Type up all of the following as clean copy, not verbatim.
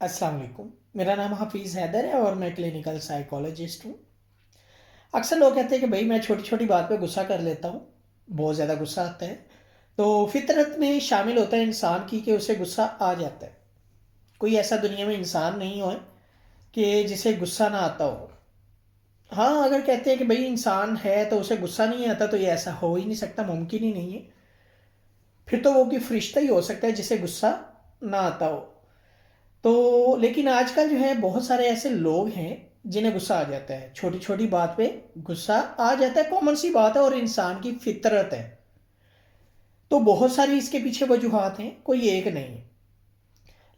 अस्सलाम वालेकुम। मेरा नाम हफ़ीज़ हैदर है और मैं क्लिनिकल साइकोलॉजिस्ट हूँ। अक्सर लोग कहते हैं कि भाई मैं छोटी-छोटी बात पे गुस्सा कर लेता हूँ, बहुत ज़्यादा गुस्सा आता है। तो फ़ितरत में शामिल होता है इंसान की कि उसे गुस्सा आ जाता है। कोई ऐसा दुनिया में इंसान नहीं है कि जिसे गुस्सा ना आता हो। हाँ, अगर कहते हैं कि भाई इंसान है तो उसे गुस्सा नहीं आता तो ये ऐसा हो ही नहीं सकता, मुमकिन ही नहीं है। फिर तो वो कोई फ़रिश्ता ही हो सकता है जिसे गुस्सा ना आता हो। तो लेकिन आजकल जो है बहुत सारे ऐसे लोग हैं जिन्हें गुस्सा आ जाता है, छोटी छोटी बात पे गुस्सा आ जाता है, कॉमन सी बात है और इंसान की फितरत है। तो बहुत सारी इसके पीछे वजूहात हैं, कोई एक नहीं है।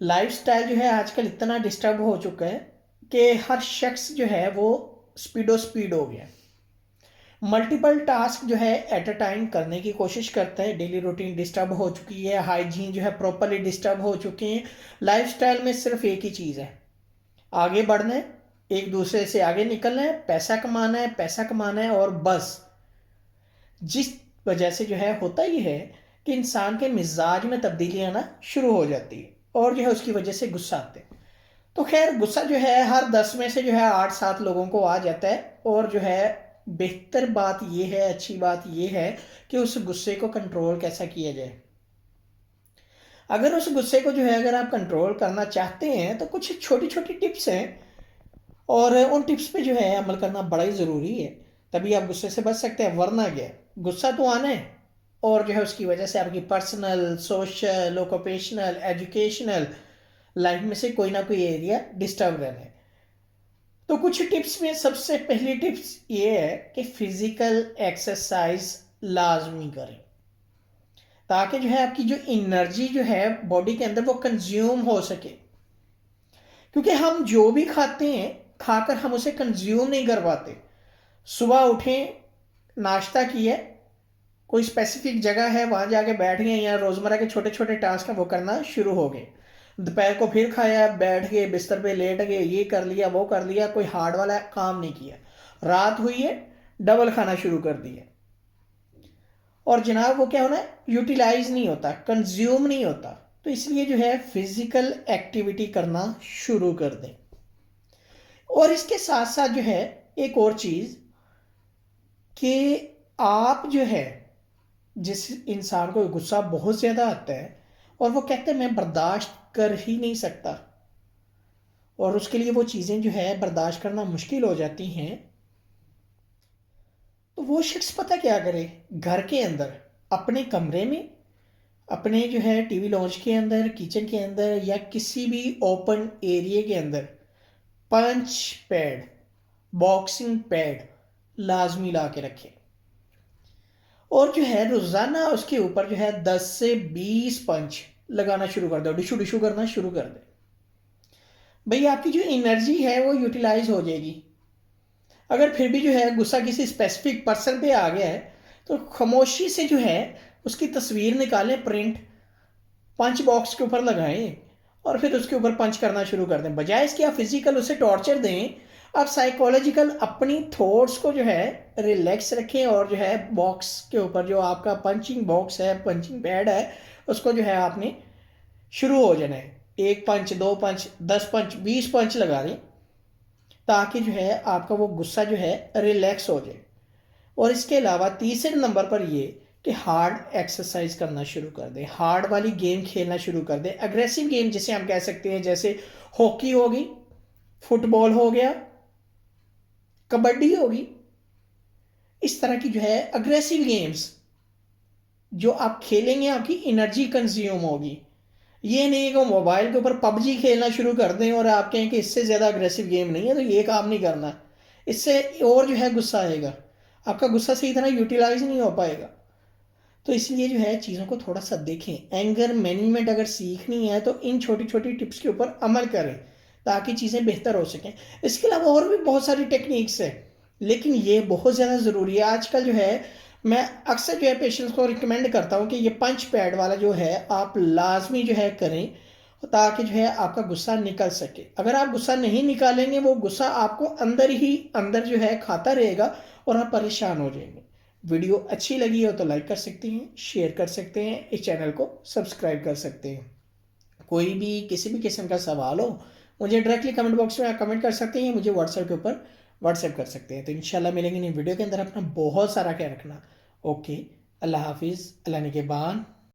लाइफस्टाइल जो है आजकल इतना डिस्टर्ब हो चुका है कि हर शख्स जो है वो स्पीड हो गया। मल्टीपल टास्क जो है एट अ टाइम करने की कोशिश करता है, डेली रूटीन डिस्टर्ब हो चुकी है, हाइजीन जो है प्रॉपरली डिस्टर्ब हो चुके हैं। लाइफस्टाइल में सिर्फ एक ही चीज़ है, आगे बढ़ना है, एक दूसरे से आगे निकलना है, पैसा कमाना है, पैसा कमाना है और बस। जिस वजह से जो है होता ही है कि इंसान के मिजाज में तब्दीली आना शुरू हो जाती है और जो है उसकी वजह से गुस्सा आते हैं। तो खैर गुस्सा जो है हर 10 में से जो है 8-7 लोगों को आ जाता है और जो है बेहतर बात यह है, अच्छी बात यह है कि उस गुस्से को कंट्रोल कैसा किया जाए। अगर उस गुस्से को जो है अगर आप कंट्रोल करना चाहते हैं तो कुछ छोटी छोटी टिप्स हैं और उन टिप्स पे जो है अमल करना बड़ा ही ज़रूरी है। तभी आप गुस्से से बच सकते हैं, वरना क्या है, गुस्सा तो आना है और जो है उसकी वजह से आपकी पर्सनल, सोशल, ओक्यूपेशनल, एजुकेशनल लाइफ में से कोई ना कोई एरिया डिस्टर्ब रहना है। तो कुछ टिप्स में सबसे पहली टिप्स ये है कि फिजिकल एक्सरसाइज लाजमी करें, ताकि जो है आपकी जो एनर्जी जो है बॉडी के अंदर वो कंज्यूम हो सके। क्योंकि हम जो भी खाते हैं, खाकर हम उसे कंज्यूम नहीं कर पाते। सुबह उठें, नाश्ता किया, कोई स्पेसिफिक जगह है वहां जाके बैठ गए या रोज़मर्रा के छोटे छोटे टास्क हैं वो करना शुरू हो गए। दोपहर को फिर खाया, बैठ गए, बिस्तर पे लेट गए, ये कर लिया वो कर लिया, कोई हार्ड वाला काम नहीं किया। रात हुई है, डबल खाना शुरू कर दिया और जनाब वो क्या होना है, यूटिलाइज नहीं होता, कंज्यूम नहीं होता। तो इसलिए जो है फिजिकल एक्टिविटी करना शुरू कर दें। और इसके साथ साथ जो है एक और चीज़ कि आप जो है, जिस इंसान को गुस्सा बहुत ज़्यादा आता है और वो कहते हैं मैं बर्दाश्त कर ही नहीं सकता और उसके लिए वो चीज़ें जो है बर्दाश्त करना मुश्किल हो जाती हैं, तो वो शख्स पता क्या करे, घर के अंदर अपने कमरे में, अपने जो है टीवी लॉन्च के अंदर, किचन के अंदर या किसी भी ओपन एरिया के अंदर पंच पैड, बॉक्सिंग पैड लाजमी ला के रखें और जो है रोजाना उसके ऊपर जो है 10 से 20 पंच लगाना शुरू कर दो, डिशू डिशू करना शुरू कर दे। भाई आपकी जो एनर्जी है वो यूटिलाइज हो जाएगी। अगर फिर भी जो है गुस्सा किसी स्पेसिफिक पर्सन पे आ गया है तो खामोशी से जो है उसकी तस्वीर निकालें, प्रिंट पंच बॉक्स के ऊपर लगाएं और फिर उसके ऊपर पंच करना शुरू कर दें। बजाय इसके आप फिजिकल उसे टॉर्चर दें, आप साइकोलॉजिकल अपनी थॉट्स को जो है रिलैक्स रखें और जो है बॉक्स के ऊपर जो आपका पंचिंग बॉक्स है, पंचिंग पैड है, उसको जो है आपने शुरू हो जाना है। एक पंच, दो पंच, 10 पंच, 20 पंच लगा दें ताकि जो है आपका वो गुस्सा जो है रिलैक्स हो जाए। और इसके अलावा तीसरे नंबर पर ये कि हार्ड एक्सरसाइज करना शुरू कर दें, हार्ड वाली गेम खेलना शुरू कर दें, अग्रेसिव गेम जिसे हम कह सकते हैं, जैसे हॉकी हो गई, फुटबॉल हो गया, कबड्डी होगी। इस तरह की जो है अग्रेसिव गेम्स जो आप खेलेंगे आपकी एनर्जी कंज्यूम होगी। ये नहीं कि मोबाइल के ऊपर पबजी खेलना शुरू कर दें और आप कहें कि इससे ज़्यादा अग्रेसिव गेम नहीं है, तो ये काम नहीं करना। इससे और जो है गुस्सा आएगा, आपका गुस्सा सही तरह यूटिलाइज नहीं हो पाएगा। तो इसलिए जो है चीज़ों को थोड़ा सा देखें। एंगर मैनेजमेंट अगर सीखनी है तो इन छोटी छोटी टिप्स के ऊपर अमल करें ताकि चीज़ें बेहतर हो सकें। इसके अलावा और भी बहुत सारी टेक्निक्स है, लेकिन ये बहुत ज़्यादा ज़रूरी है आजकल जो है। मैं अक्सर जो है पेशेंट्स को रिकमेंड करता हूँ कि ये पंच पैड वाला जो है आप लाजमी जो है करें ताकि जो है आपका गुस्सा निकल सके। अगर आप गुस्सा नहीं निकालेंगे वो गुस्सा आपको अंदर ही अंदर जो है खाता रहेगा और आप परेशान हो जाएंगे। वीडियो अच्छी लगी हो तो लाइक कर सकते हैं, शेयर कर सकते हैं, इस चैनल को सब्सक्राइब कर सकते हैं। कोई भी किसी भी किस्म का सवाल हो, मुझे डायरेक्टली कमेंट बॉक्स में कमेंट कर सकते हैं या मुझे व्हाट्सएप के ऊपर व्हाट्सएप कर सकते हैं। तो इंशाल्लाह मिलेंगे नई वीडियो के अंदर। अपना बहुत सारा ख्याल रखना। ओके, अल्लाह हाफिज़, अल्लाह निगहबान।